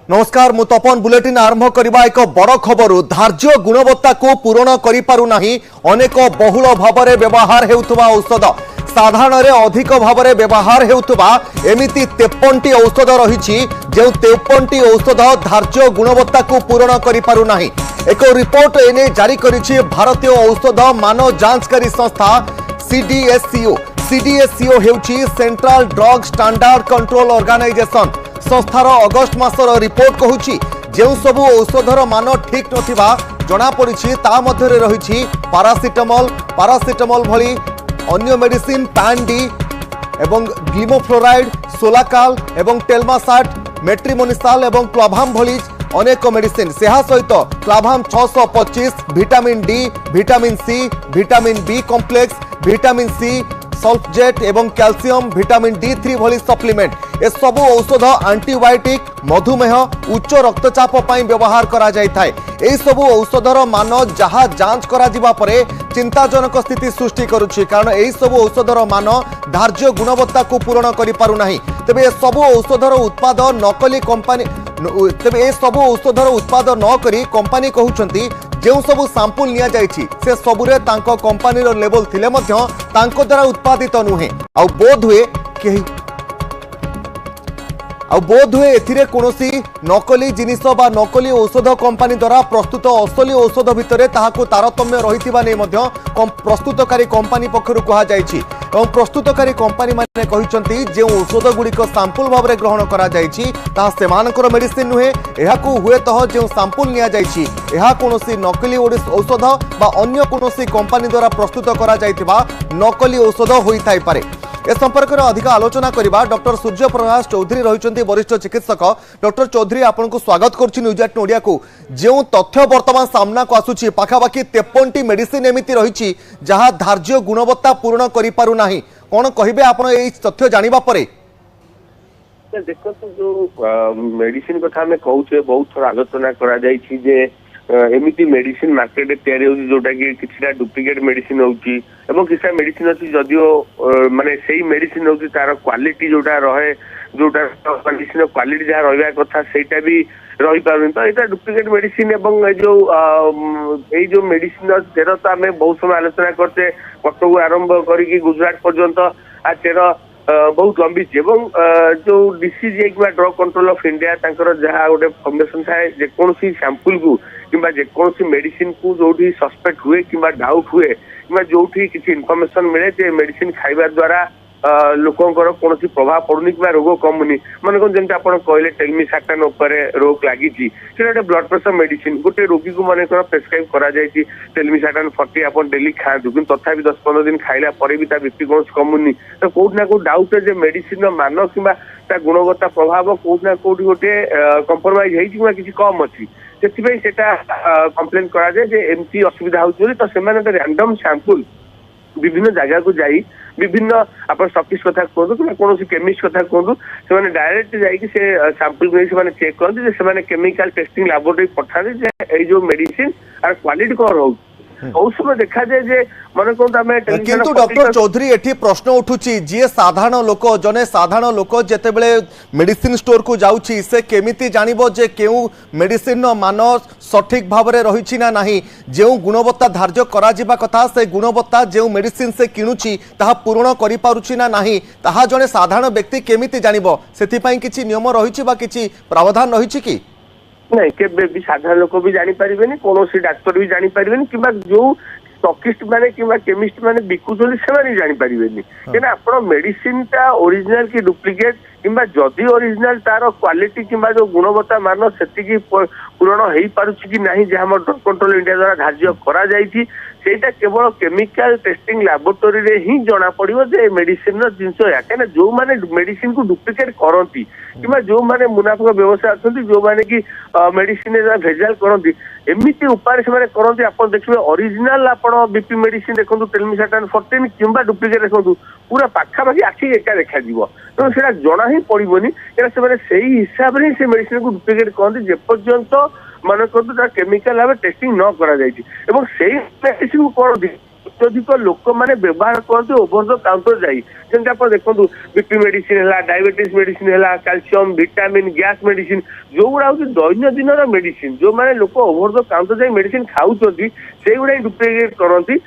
नमस्कार मु तपन बुलेटिन आरंभ करबा एक बड़ खबर धार्य गुणवत्ता को पूरण करि पारु नाही अनेक बहुल भाव व्यवहार हेउथबा औषध साधारण अधिक भाव व्यवहार हेउथबा एमिति 53टी औषध रही जो 53टी औषध धार्य गुणवत्ता को पूरण करि पारु नाही एक रिपोर्ट एने जारी करिछि भारतीय औषध मान जांचकारी संस्था सीडीएससीओ हेउछि central drug standard control organisation संस्थार अगस्ट मासर रिपोर्ट कहूछि जो सब औषधर मान ठीक नथिबा जना पड़िछि ता मध्य रही पारासिटामोल भली अन्य मेडिसिन पैन-डी एवं ग्लिमोफ्लोराइड सोलाकाल एवं टेलमासाट मेट्रिमोनिसाल एवं क्लाभाम भली अनेक मेडिसिन सेहा सहित क्लाभाम 625 vitamin D vitamin C vitamin B complex vitamin C सल्फजेट एवं कैल्शियम विटामिन D3 भली सप्लीमेंट ए सब औषध एंटीबायोटिक मधुमेह उच्च रक्तचाप पई व्यवहार करा जाय थाए ए सब औषधर मान जहा जांच करा जिबा परे चिंताजनक स्थिति सृष्टि करूछि कारण ए सब औषधर मान धार्य गुणवत्ता को पूर्ण करि पारु नाही तबे ए सब औषधर उत्पाद नकली कंपनी तबे ए सब औषधर उत्पाद न करी कंपनी कहउछंती जो सब सैंपल निया जायछि से सबुरे तांको कंपनीर लेवल थिले मध्य तांको द्वारा उत्पादित नुहे आ बोध हुए एथिरे कोनोसी नकली जिनिस बा नकली औषध कंपनी द्वारा प्रस्तुत असली औषध भितरे ताहाको तारतम्य रहितिबा नै मध्य प्रस्तुतकारी कंपनी पक्षरु कहा जायछि एवं प्रस्तुतकारी कंपनी माने कहिसंती जे औषध गुड़िक सैंपल भाव में ग्रहण करा जायछि ताहा सेमानकर मेडिसिन नुहे एहाकू हुए तह जो सैंपल निया जायछि एहा कोनोसी नकली औषध बा अन्य कोनोसी कंपनी द्वारा प्रस्तुत करा जायतिबा नकली औषध होई थाई पारे ए संपर्क में अधिक आलोचना करबा डॉक्टर सूर्य प्रकाश चौधरी रहिचंती वरिष्ठ चिकित्सक डॉक्टर चौधरी आपन को स्वागत करछि न्यूज 8 ओडिया को जो तथ्य वर्तमान सामना को आसुछि पाखापाखि 53टी मेडिसिन एमिति रहिछि जहा धार्य गुणवत्ता पूर्ण करि पारु नाही कोन कहिबे आपन एई तथ्य जानिबा परे देखो जो मेडिसिन कथा में कहूचे बहुत थोड़ा आलोचना करा जायछि जे एमिति मेडिसिन मार्केट तैयारी होची जोटा कि किछटा डुप्लिकेट मेडिसिन होची एवं किछटा मेडिसिन अछि जदियो माने सेही मेडिसिन होची तार क्वालिटी जोटा रहे जोटा मेडिसिन क्वालिटी जहा रहबा कथा सेटा भी रही पारन तो एटा डुप्लिकेट मेडिसिन एवं जो मेडिसिन तेर तो आम बहुत समय आलोचना करते कटक आरंभ करी गुजरात पर्यंत आ तेर बहुत लंबी जो DCG drug control of India जहाँ गोटे फॉर्मेशन थाए जेकोसी सैंपल को किंबा जेकोसी मेडिसिन को जो सस्पेक्ट हुए किंबा डाउट हुए किंबा जो किसी इनफॉरमेशन मिले जे मेडिसिन खाइबा द्वारा लोकंकर कौन प्रभाव पड़ुनी कि रोग कमुनी मन कौन जमी आप कहले टेलमिसाटन रोग लगी गोटे ब्लड प्रेशर मेडिसिन गोटे रोगी को मन प्रेस्क्राइब करा टेलमिसाटन 40 आप डेली खातु कि तथा 10-15 दिन खाइला पर भी बीपी कौन कमुनी तो कौटना कौ डाउट है मेडिसिन मान कि गुणवत्ता प्रभाव कौटना कौटी गोटे कंप्रोमाइज हो किसी कम अच्छी से कंप्लेन करमती असुविधा हो तो से रैंडम सैंपल विभिन्न जगह को जाई विभिन्न आप स्टॉकिस्ट कथा कहतु कि कौन केमिस्ट कथा कहतु से डायरेक्ट जाइए से सैंपल को चेक करते से केमिकल टेस्टिंग लैबोरेटरी पठाते जो मेडिसिन आर क्वालिटी कौन हो औषध देखा जाए मन कहते किंतु डॉक्टर चौधरी एठी प्रश्न उठुची जे साधारण लोक जने साधारण लोक जेतेबेले मेडिसिन स्टोर को जाउची से केमिति जानिबो जे केउ मेडिसिन मान सठिक भाव में रही ना नहीं जो गुणवत्ता धार्य करा जिबा कथा से गुणवत्ता जो मेडिसिन से किणुची ताहा पूर्ण करि पारुची ना नहीं ताहा जने साधारण व्यक्ति केमिति जानिबो सेथि पई किछि नियम रहिछि बा किछि प्रावधान रहिछि कि नहीं केबे भी साधारण लोक भी जानी पारिबेनी कोनोसी डॉक्टर भी जानी पारिबेनी किबा जो स्टॉकिस्ट माने किबा केमिस्ट माने बिकुचोली से माने जानी पारिबेनी केना आपण मेडिसिन ता ओरिजिनल की डुप्लिकेट किबा जदी ओरिजिनल तार क्वालिटी किबा जो गुणवत्ता मान सेति पूर्ण हेई पारुछि कि नाही जे हमर ड्रग कंट्रोल इंडिया द्वारा धार्य करा जाईछि सेटा केवल केमिकल टेस्टिंग लैबोरेटरी रे ही जना पड़िबो जे मेडिसिन रो जिंस या केना जो माने मेडिसिन को डुप्लिकेट करंती किबा जो माने मुनाफा व्यवसाय अछंती जो माने कि मेडिसिन रे भेजाल करंती एमिति उपाय से माने करंती आपण देखिबे ओरिजिनल आपण बीपी मेडिसिन देखंतु टेलमिसाटन 14 किबा डुप्लिकेट देखंतु पूरा पाखा बाकी आखि एका देखा जीवो तो सेटा जना ही पड़िबोनी केना से माने सेही हिसाब रे से मेडिसिन को डुप्लिकेट करंती जे पर्यंत मन करतु केमिकल भाव टेस्टिंग न करा जायछि एवं सेही मेडिसिन को करंती अत्यधिक लोक मैंने व्यवहार करते ओभर द काउंटर जाई जेमती आप देखो बीपी मेडिसिन है डायबिटीज मेडिसिन है कैल्शियम विटामिन गैस मेडिसिन जो गुड़ा हूँ दैनंदिन मेडिसिन जो मैंने लोक ओभर द काउंटर जाई मेडिसिन खाऊँ से गुड़ा डुप्लिकेट करती